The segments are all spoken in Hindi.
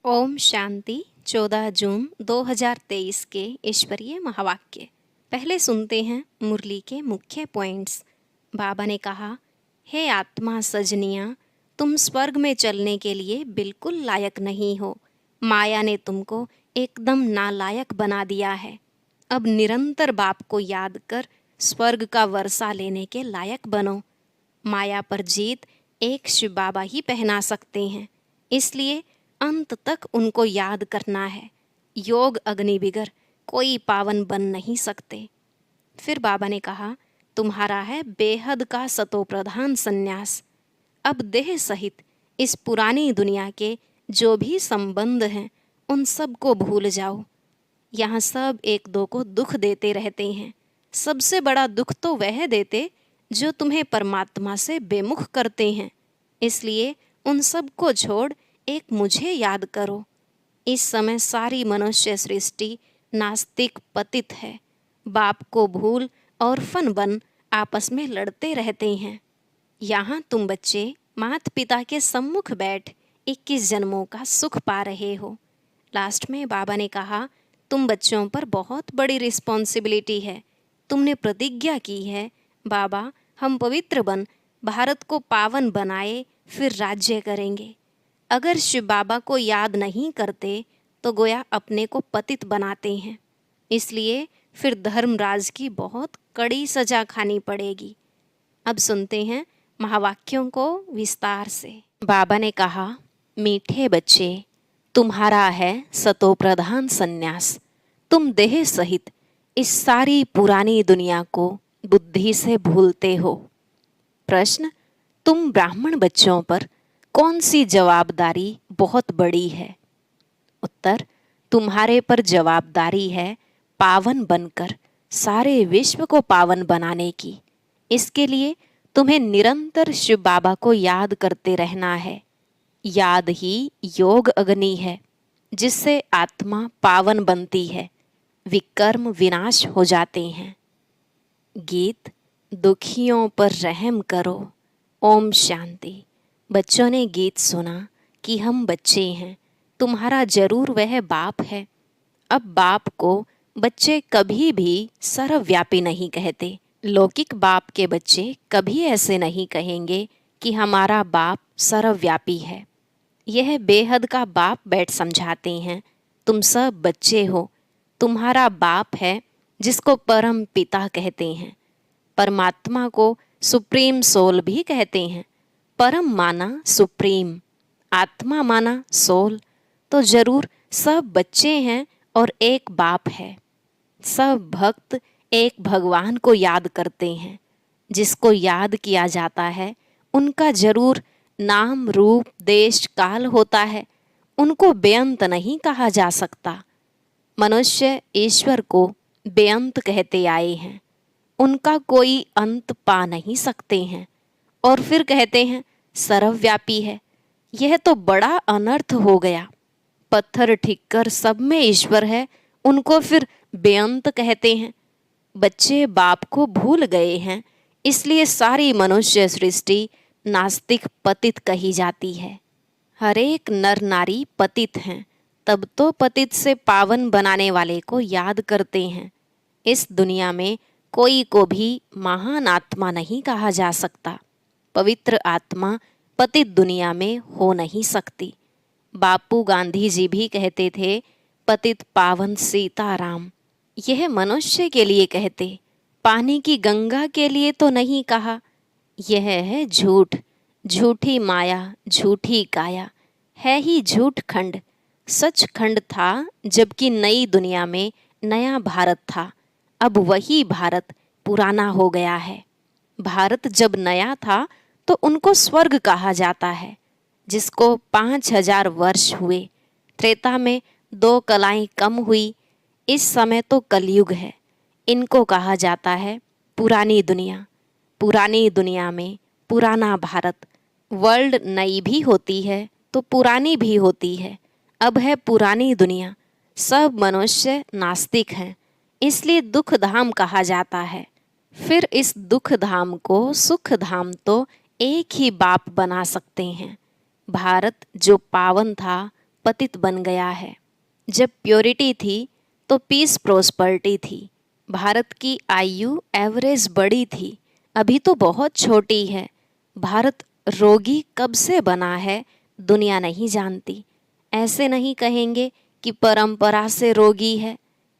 ओम शांति। 14 जून 2023 के ईश्वरीय महावाक्य। पहले सुनते हैं मुरली के मुख्य पॉइंट्स। बाबा ने कहा, हे आत्मा सजनिया, तुम स्वर्ग में चलने के लिए बिल्कुल लायक नहीं हो। माया ने तुमको एकदम नालायक बना दिया है। अब निरंतर बाप को याद कर स्वर्ग का वर्षा लेने के लायक बनो। माया पर जीत एक शिव बाबा ही पहना सकते हैं, इसलिए अंत तक उनको याद करना है। योग अग्नि बिगर कोई पावन बन नहीं सकते। फिर बाबा ने कहा, तुम्हारा है बेहद का सतोप्रधान संन्यास। अब देह सहित इस पुरानी दुनिया के जो भी संबंध हैं उन सब को भूल जाओ। यहाँ सब एक दो को दुख देते रहते हैं। सबसे बड़ा दुख तो वह देते जो तुम्हें परमात्मा से बेमुख करते हैं। इसलिए उन सब को छोड़ एक मुझे याद करो। इस समय सारी मनुष्य सृष्टि नास्तिक पतित है। बाप को भूल और फन बन आपस में लड़ते रहते हैं। यहाँ तुम बच्चे माता पिता के सम्मुख बैठ 21 जन्मों का सुख पा रहे हो। लास्ट में बाबा ने कहा, तुम बच्चों पर बहुत बड़ी रिस्पॉन्सिबिलिटी है। तुमने प्रतिज्ञा की है, बाबा हम पवित्र बन भारत को पावन बनाए, फिर राज्य करेंगे। अगर शिव बाबा को याद नहीं करते तो गोया अपने को पतित बनाते हैं। इसलिए फिर धर्मराज की बहुत कड़ी सजा खानी पड़ेगी। अब सुनते हैं महावाक्यों को विस्तार से। बाबा ने कहा, मीठे बच्चे, तुम्हारा है सतोप्रधान संन्यास। तुम देह सहित इस सारी पुरानी दुनिया को बुद्धि से भूलते हो। प्रश्न, तुम ब्राह्मण बच्चों पर कौन सी जवाबदारी बहुत बड़ी है? उत्तर, तुम्हारे पर जवाबदारी है पावन बनकर सारे विश्व को पावन बनाने की। इसके लिए तुम्हें निरंतर शिव बाबा को याद करते रहना है। याद ही योग अग्नि है, जिससे आत्मा पावन बनती है, विकर्म विनाश हो जाते हैं। गीत, दुखियों पर रहम करो। ओम शांति। बच्चों ने गीत सुना कि हम बच्चे हैं, तुम्हारा जरूर वह बाप है। अब बाप को बच्चे कभी भी सर्वव्यापी नहीं कहते। लौकिक बाप के बच्चे कभी ऐसे नहीं कहेंगे कि हमारा बाप सर्वव्यापी है। यह बेहद का बाप बैठ समझाते हैं, तुम सब बच्चे हो, तुम्हारा बाप है जिसको परम पिता कहते हैं। परमात्मा को सुप्रीम सोल भी कहते हैं। परम माना सुप्रीम, आत्मा माना सोल, तो जरूर सब बच्चे हैं और एक बाप है। सब भक्त एक भगवान को याद करते हैं। जिसको याद किया जाता है उनका जरूर नाम रूप देश काल होता है, उनको बेअंत नहीं कहा जा सकता। मनुष्य ईश्वर को बेअंत कहते आए हैं, उनका कोई अंत पा नहीं सकते हैं, और फिर कहते हैं सर्वव्यापी है। यह तो बड़ा अनर्थ हो गया। पत्थर ठिक्कर सब में ईश्वर है, उनको फिर बेअंत कहते हैं। बच्चे बाप को भूल गए हैं, इसलिए सारी मनुष्य सृष्टि नास्तिक पतित कही जाती है। हर एक नर नारी पतित हैं, तब तो पतित से पावन बनाने वाले को याद करते हैं। इस दुनिया में कोई को भी महान आत्मा नहीं कहा जा सकता। पवित्र आत्मा पतित दुनिया में हो नहीं सकती। बापू गांधी जी भी कहते थे, पतित पावन सीताराम। यह मनुष्य के लिए कहते, पानी की गंगा के लिए तो नहीं कहा। यह है झूठ, झूठी माया, झूठी काया, है ही झूठ खंड। सच खंड था जबकि नई दुनिया में नया भारत था। अब वही भारत पुराना हो गया है। भारत जब नया था तो उनको स्वर्ग कहा जाता है, जिसको 5000 वर्ष हुए। त्रेता में 2 कलाएं कम हुई, इस समय तो कलयुग है। इनको कहा जाता है पुरानी दुनिया। पुरानी दुनिया में पुराना भारत। वर्ल्ड नई भी होती है तो पुरानी भी होती है। अब है पुरानी दुनिया। सब मनुष्य नास्तिक हैं, इसलिए दुख धाम कहा जाता है। फिर इस दुख धाम को सुख धाम तो एक ही बाप बना सकते हैं। भारत जो पावन था पतित बन गया है। जब प्योरिटी थी तो पीस प्रोस्पर्टी थी। भारत की आयु एवरेज बड़ी थी, अभी तो बहुत छोटी है। भारत रोगी कब से बना है दुनिया नहीं जानती। ऐसे नहीं कहेंगे कि परंपरा से रोगी है।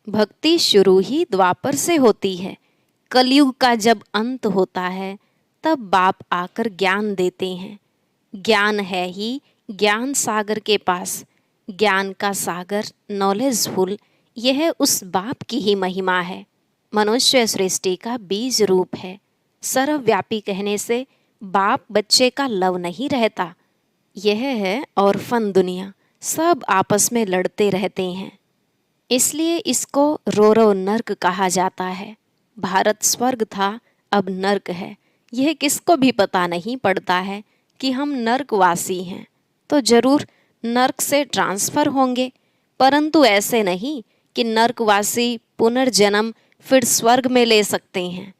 भक्ति शुरू ही द्वापर से होती है। कलयुग का जब अंत होता है तब बाप आकर ज्ञान देते हैं। ज्ञान है ही ज्ञान सागर के पास। ज्ञान का सागर नॉलेजफुल, यह उस बाप की ही महिमा है। मनुष्य सृष्टि का बीज रूप है। सर्वव्यापी कहने से बाप बच्चे का लव नहीं रहता। यह है ऑर्फन दुनिया, सब आपस में लड़ते रहते हैं। इसलिए इसको रो रो नर्क कहा जाता है। भारत स्वर्ग था, अब नर्क है। यह किसको भी पता नहीं पड़ता है कि हम नर्कवासी हैं, तो जरूर नर्क से ट्रांसफ़र होंगे, परंतु ऐसे नहीं कि नर्कवासी पुनर्जन्म फिर स्वर्ग में ले सकते हैं।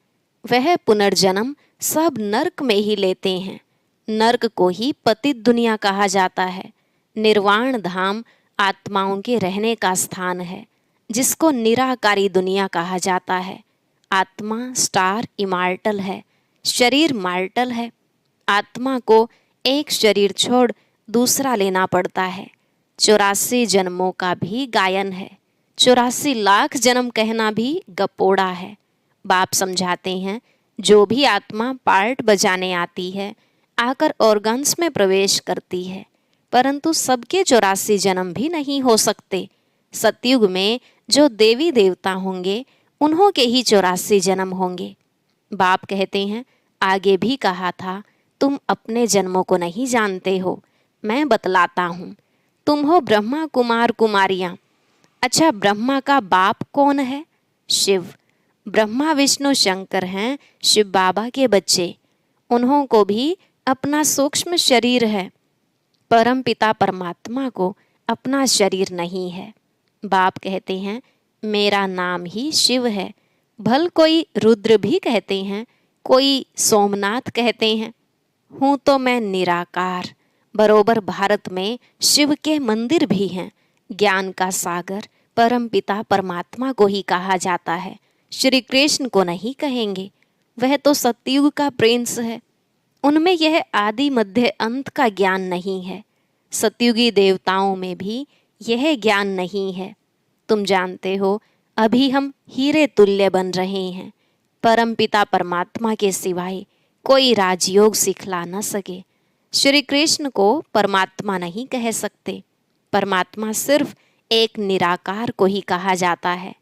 वह पुनर्जन्म सब नर्क में ही लेते हैं। नर्क को ही पतित दुनिया कहा जाता है। निर्वाण धाम आत्माओं के रहने का स्थान है, जिसको निराकारी दुनिया कहा जाता है। आत्मा स्टार इमार्टल है, शरीर मार्टल है। आत्मा को एक शरीर छोड़ दूसरा लेना पड़ता है। 84 जन्मों का भी गायन है। 84 लाख जन्म कहना भी गपोड़ा है। बाप समझाते हैं, जो भी आत्मा पार्ट बजाने आती है आकर ऑर्गन्स में प्रवेश करती है, परंतु सबके 84 जन्म भी नहीं हो सकते। सतयुग में जो देवी देवता होंगे उन्हों के ही 84 जन्म होंगे। बाप कहते हैं, आगे भी कहा था, तुम अपने जन्मों को नहीं जानते हो, मैं बतलाता हूँ। तुम हो ब्रह्मा कुमार कुमारियाँ। अच्छा, ब्रह्मा का बाप कौन है? शिव। ब्रह्मा विष्णु शंकर हैं शिव बाबा के बच्चे। उन्हों को भी अपना सूक्ष्म शरीर है। परम पिता परमात्मा को अपना शरीर नहीं है। बाप कहते हैं, मेरा नाम ही शिव है। भल कोई रुद्र भी कहते हैं, कोई सोमनाथ कहते हैं, हूँ तो मैं निराकार। बरोबर भारत में शिव के मंदिर भी हैं। ज्ञान का सागर परम पिता परमात्मा को ही कहा जाता है, श्री कृष्ण को नहीं कहेंगे। वह तो सतयुग का प्रिंस है। उनमें यह आदि मध्य अंत का ज्ञान नहीं है। सतयुगी देवताओं में भी यह ज्ञान नहीं है। तुम जानते हो, अभी हम हीरे तुल्य बन रहे हैं। परम पिता परमात्मा के सिवाय कोई राजयोग सिखला न सके। श्री कृष्ण को परमात्मा नहीं कह सकते। परमात्मा सिर्फ एक निराकार को ही कहा जाता है।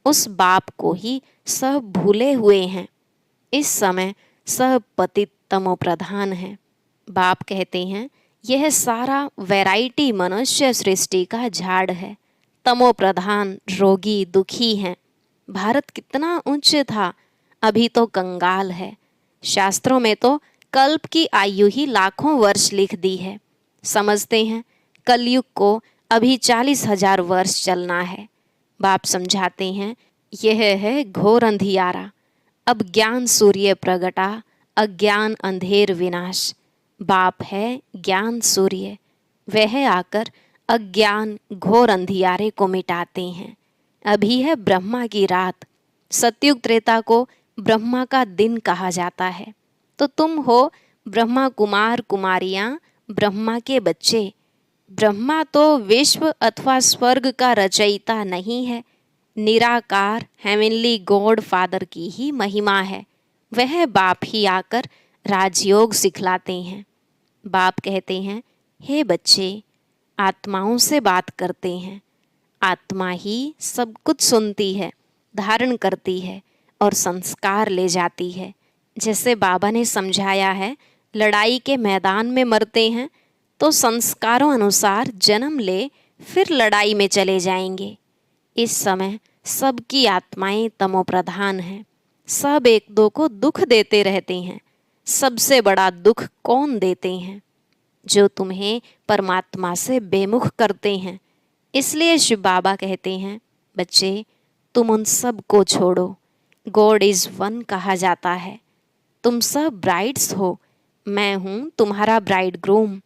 उस बाप को ही सब भूले हुए हैं। इस समय सब पतित तमो प्रधान है। बाप कहते हैं, यह सारा वैरायटी मनुष्य सृष्टि का झाड़ है। तमो प्रधान, रोगी, दुखी हैं। भारत कितना उच्च था, अभी तो कंगाल है। शास्त्रों में तो कल्प की आयु ही लाखों वर्ष लिख दी है। समझते हैं कलयुग को अभी 40,000 वर्ष चलना है। बाप समझाते हैं, यह है घोर अंधियारा। अब ज्ञान सूर्य प्रगटा, अज्ञान अंधेर विनाश। बाप है ज्ञान सूर्य, वह आकर अज्ञान घोर अंधियारे को मिटाते हैं। अभी है ब्रह्मा की रात। सतयुग त्रेता को ब्रह्मा का दिन कहा जाता है। तो तुम हो ब्रह्मा कुमार कुमारियाँ, ब्रह्मा के बच्चे। ब्रह्मा तो विश्व अथवा स्वर्ग का रचयिता नहीं है, निराकार हेवनली गॉड फादर की ही महिमा है। वह बाप ही आकर राजयोग सिखलाते हैं। बाप कहते हैं, हे बच्चे, आत्माओं से बात करते हैं। आत्मा ही सब कुछ सुनती है, धारण करती है और संस्कार ले जाती है। जैसे बाबा ने समझाया है, लड़ाई के मैदान में मरते हैं तो संस्कारों अनुसार जन्म ले फिर लड़ाई में चले जाएंगे। इस समय सबकी आत्माएं तमोप्रधान हैं। सब एक दो को दुख देते रहते हैं। सबसे बड़ा दुख कौन देते हैं? जो तुम्हें परमात्मा से बेमुख करते हैं। इसलिए शिव बाबा कहते हैं, बच्चे तुम उन सब को छोड़ो। गॉड इज़ वन कहा जाता है। तुम सब ब्राइड्स हो, मैं हूँ तुम्हारा ब्राइड ग्रूम।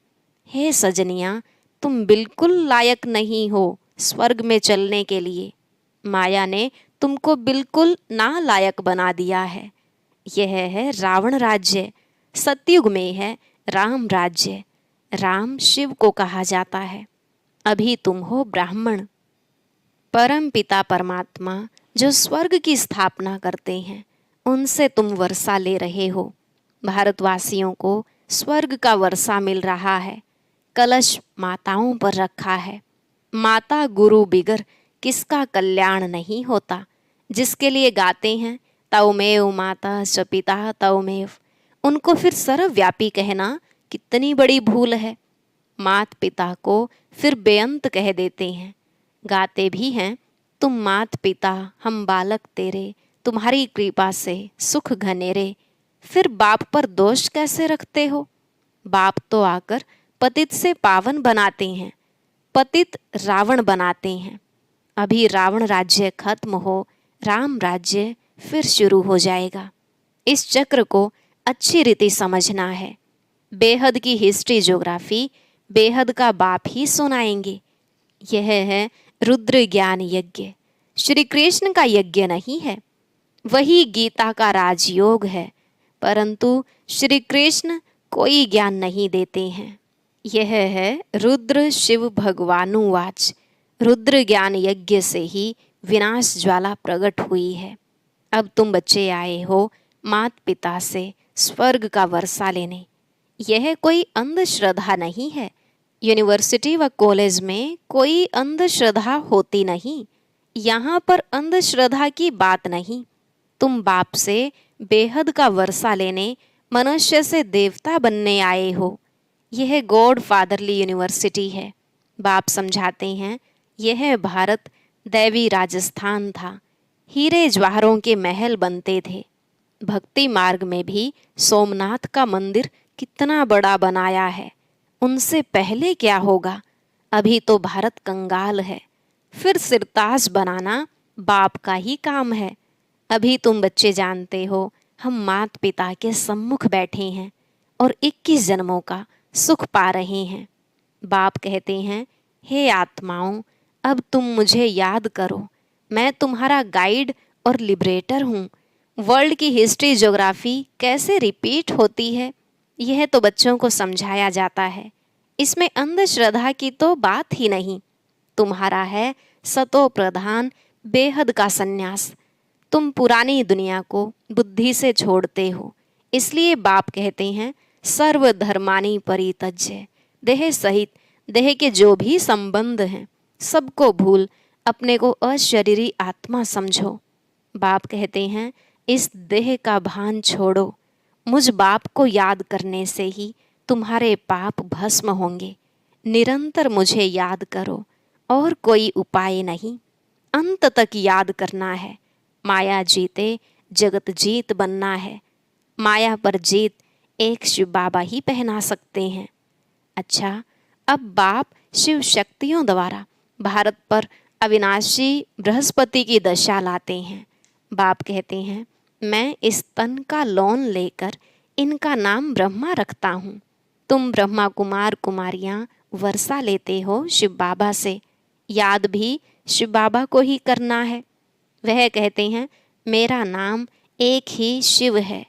हे सजनियाँ, तुम बिल्कुल लायक नहीं हो स्वर्ग में चलने के लिए। माया ने तुमको बिल्कुल नालायक बना दिया है। यह है रावण राज्य, सतयुग में है राम राज्य। राम शिव को कहा जाता है, अभी तुम हो ब्राह्मण। परम पिता परमात्मा जो स्वर्ग की स्थापना करते हैं, उनसे तुम वर्षा ले रहे हो। भारतवासियों को स्वर्ग का वर्षा मिल रहा है। कलश माताओं पर रखा है। माता गुरु बिगर किसका कल्याण नहीं होता। जिसके लिए गाते हैं तौमेव माता च पिता तौमेव, उनको फिर सर्वव्यापी कहना कितनी बड़ी भूल है। मात पिता को फिर बेअंत कह देते हैं। गाते भी हैं, तुम मात पिता हम बालक तेरे, तुम्हारी कृपा से सुख घनेरे। फिर बाप पर दोष कैसे रखते हो? बाप तो आकर पतित से पावन बनाते हैं, पतित रावण बनाते हैं। अभी रावण राज्य खत्म हो, राम राज्य फिर शुरू हो जाएगा। इस चक्र को अच्छी रीति समझना है। बेहद की हिस्ट्री ज्योग्राफी बेहद का बाप ही सुनाएंगे। यह है रुद्र ज्ञान यज्ञ, श्री कृष्ण का यज्ञ नहीं है। वही गीता का राजयोग है, परंतु श्री कृष्ण कोई ज्ञान नहीं देते हैं। यह है रुद्र शिव भगवानुवाच। रुद्र ज्ञान यज्ञ से ही विनाश ज्वाला प्रकट हुई है। अब तुम बच्चे आए हो मात पिता से स्वर्ग का वर्षा लेने। यह कोई अंधश्रद्धा नहीं है। यूनिवर्सिटी व कॉलेज में कोई अंधश्रद्धा होती नहीं। यहाँ पर अंधश्रद्धा की बात नहीं। तुम बाप से बेहद का वर्षा लेने, मनुष्य से देवता बनने आए हो। यह गॉड फादरली यूनिवर्सिटी है। बाप समझाते हैं, यह भारत दैवी राजस्थान था। हीरे जवाहरों के महल बनते थे। भक्ति मार्ग में भी सोमनाथ का मंदिर कितना बड़ा बनाया है। उनसे पहले क्या होगा? अभी तो भारत कंगाल है। फिर सिरताज बनाना बाप का ही काम है। अभी तुम बच्चे जानते हो, हम मात पिता के सम्मुख बैठे हैं और 21 जन्मों का सुख पा रहे हैं। बाप कहते हैं, हे आत्माओं, अब तुम मुझे याद करो। मैं तुम्हारा गाइड और लिबरेटर हूँ। वर्ल्ड की हिस्ट्री ज्योग्राफी कैसे रिपीट होती है, यह तो बच्चों को समझाया जाता है। इसमें अंधश्रद्धा की तो बात ही नहीं। तुम्हारा है सतो प्रधान बेहद का सन्यास। तुम पुरानी दुनिया को बुद्धि से छोड़ते हो। इसलिए बाप कहते हैं, सर्वधर्मानि परित्यज्य। देह सहित देह के जो भी संबंध हैं, सबको भूल अपने को अशरीरी आत्मा समझो। बाप कहते हैं, इस देह का भान छोड़ो। मुझ बाप को याद करने से ही तुम्हारे पाप भस्म होंगे। निरंतर मुझे याद करो, और कोई उपाय नहीं। अंत तक याद करना है। माया जीते जगत जीत बनना है। माया पर जीत एक शिव बाबा ही पहना सकते हैं। अच्छा, अब बाप शिव शक्तियों द्वारा भारत पर अविनाशी बृहस्पति की दशा लाते हैं। बाप कहते हैं, मैं इस तन का लोन लेकर इनका नाम ब्रह्मा रखता हूँ। तुम ब्रह्मा कुमार कुमारियाँ वर्षा लेते हो शिव बाबा से। याद भी शिव बाबा को ही करना है। वह कहते हैं, मेरा नाम एक ही शिव है।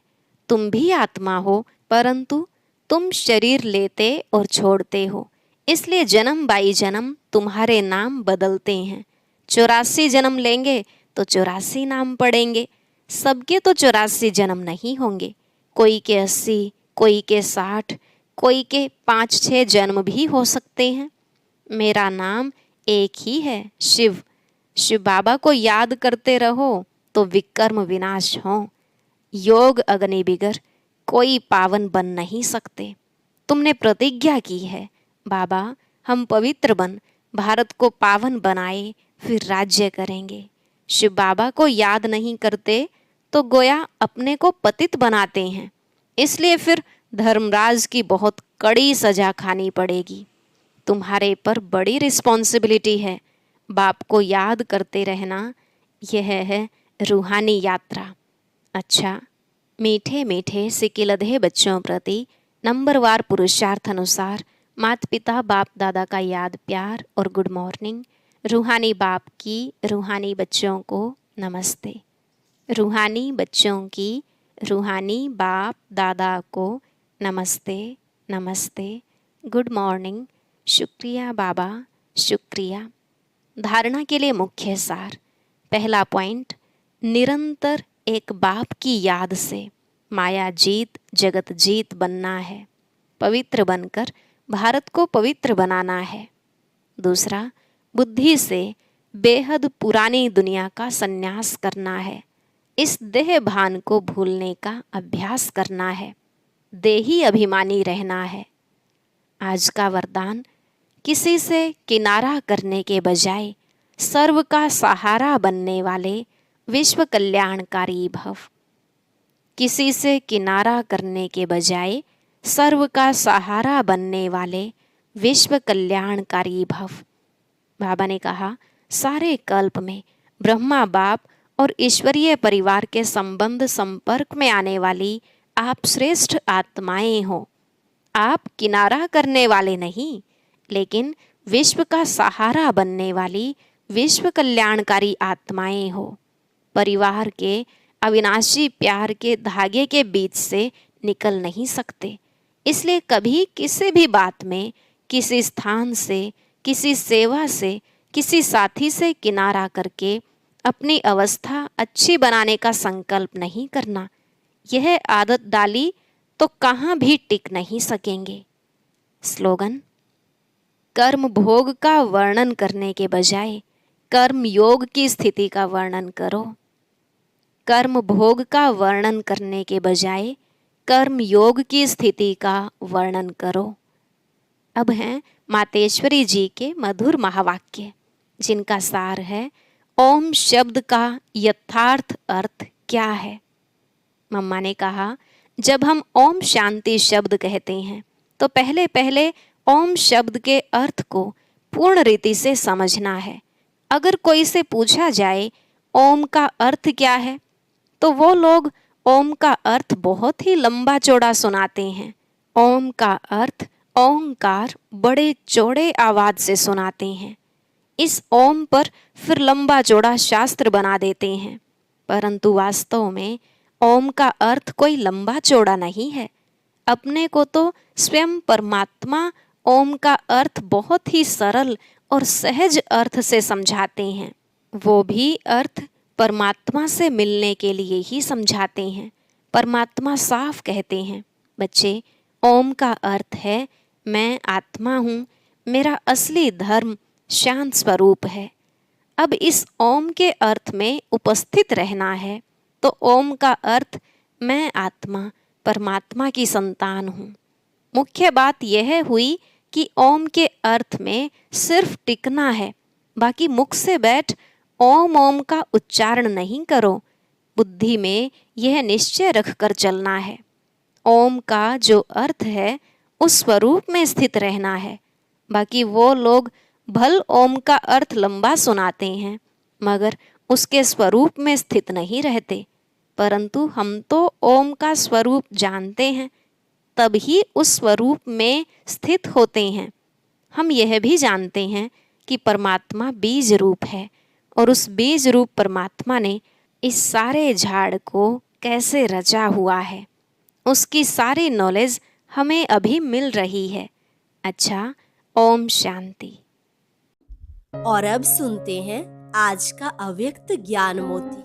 तुम भी आत्मा हो, परंतु तुम शरीर लेते और छोड़ते हो। इसलिए जन्म बाई जन्म तुम्हारे नाम बदलते हैं। 84 जन्म लेंगे तो 84 नाम पड़ेंगे। सबके तो 84 जन्म नहीं होंगे। कोई के 80, कोई के 60, कोई के 5-6 जन्म भी हो सकते हैं। मेरा नाम एक ही है, शिव। शिव बाबा को याद करते रहो तो विकर्म विनाश हो। योग अग्नि बिगर कोई पावन बन नहीं सकते। तुमने प्रतिज्ञा की है, बाबा हम पवित्र बन भारत को पावन बनाए, फिर राज्य करेंगे। शिव बाबा को याद नहीं करते तो गोया अपने को पतित बनाते हैं। इसलिए फिर धर्मराज की बहुत कड़ी सजा खानी पड़ेगी। तुम्हारे पर बड़ी रिस्पॉन्सिबिलिटी है। बाप को याद करते रहना, यह है रूहानी यात्रा। अच्छा, मीठे मीठे सिकिलधे बच्चों प्रति नंबरवार पुरुषार्थ अनुसार माता पिता बाप दादा का याद प्यार और गुड मॉर्निंग। रूहानी बाप की रूहानी बच्चों को नमस्ते। रूहानी बच्चों की रूहानी बाप दादा को नमस्ते नमस्ते, गुड मॉर्निंग, शुक्रिया बाबा, शुक्रिया। धारणा के लिए मुख्य सार। पहला पॉइंट, निरंतर एक बाप की याद से माया जीत जगत जीत बनना है। पवित्र बनकर भारत को पवित्र बनाना है। दूसरा, बुद्धि से बेहद पुरानी दुनिया का संन्यास करना है। इस देह भान को भूलने का अभ्यास करना है। देही अभिमानी रहना है। आज का वरदान, किसी से किनारा करने के बजाय सर्व का सहारा बनने वाले विश्व कल्याणकारी भव। किसी से किनारा करने के बजाय सर्व का सहारा बनने वाले विश्व कल्याणकारी भव। बाबा ने कहा, सारे कल्प में ब्रह्मा बाप और ईश्वरीय परिवार के संबंध संपर्क में आने वाली आप श्रेष्ठ आत्माएं हो। आप किनारा करने वाले नहीं, लेकिन विश्व का सहारा बनने वाली विश्व कल्याणकारी आत्माएं हो। परिवार के अविनाशी प्यार के धागे के बीच से निकल नहीं सकते। इसलिए कभी किसी भी बात में, किसी स्थान से, किसी सेवा से, किसी साथी से किनारा करके अपनी अवस्था अच्छी बनाने का संकल्प नहीं करना। यह आदत डाली तो कहाँ भी टिक नहीं सकेंगे। स्लोगन, कर्म भोग का वर्णन करने के बजाय कर्म योग की स्थिति का वर्णन करो। कर्म भोग का वर्णन करने के बजाय कर्म योग की स्थिति का वर्णन करो। अब हैं मातेश्वरी जी के मधुर महावाक्य, जिनका सार है, ओम शब्द का यथार्थ अर्थ क्या है। मम्मा ने कहा, जब हम ओम शांति शब्द कहते हैं तो पहले पहले ओम शब्द के अर्थ को पूर्ण रीति से समझना है। अगर कोई से पूछा जाए ओम का अर्थ क्या है, तो वो लोग ओम का अर्थ बहुत ही लंबा चौड़ा सुनाते हैं। ओम का अर्थ ओंकार बड़े चौड़े आवाज से सुनाते हैं। इस ओम पर फिर लंबा चौड़ा शास्त्र बना देते हैं, परंतु वास्तव में ओम का अर्थ कोई लंबा चौड़ा नहीं है। अपने को तो स्वयं परमात्मा ओम का अर्थ बहुत ही सरल और सहज अर्थ से समझाते हैं। वो भी अर्थ परमात्मा से मिलने के लिए ही समझाते हैं। परमात्मा साफ कहते हैं, बच्चे, ओम का अर्थ है मैं आत्मा हूँ, मेरा असली धर्म शांत स्वरूप है। अब इस ओम के अर्थ में उपस्थित रहना है, तो ओम का अर्थ मैं आत्मा परमात्मा की संतान हूँ। मुख्य बात यह हुई कि ओम के अर्थ में सिर्फ टिकना है, बाकी मुख से बैठ ओम ओम का उच्चारण नहीं करो। बुद्धि में यह निश्चय रखकर चलना है, ओम का जो अर्थ है उस स्वरूप में स्थित रहना है। बाकी वो लोग भल ओम का अर्थ लंबा सुनाते हैं, मगर उसके स्वरूप में स्थित नहीं रहते। परंतु हम तो ओम का स्वरूप जानते हैं, तभी उस स्वरूप में स्थित होते हैं। हम यह भी जानते हैं कि परमात्मा बीज रूप है, और उस बीज रूप परमात्मा ने इस सारे झाड़ को कैसे रचा हुआ है, उसकी सारी नॉलेज हमें अभी मिल रही है। अच्छा, ओम शांति। और अब सुनते हैं आज का अव्यक्त ज्ञान मोती।